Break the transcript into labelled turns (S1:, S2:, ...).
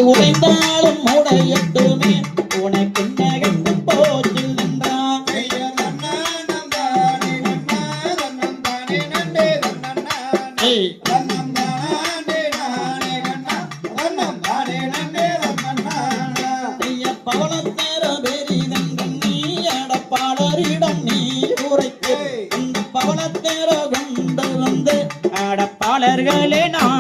S1: உடைந்தாலும் உடையட்டுமே உனக்கு நகர்ந்து போச்சு நின்றான் பவளத்தேர பெரிதங்கம் நீ அடப்பாளரிடம் நீ உரைத்து அந்த பவளத்தேர கொண்டு வந்து அடப்பாளர்களே நான்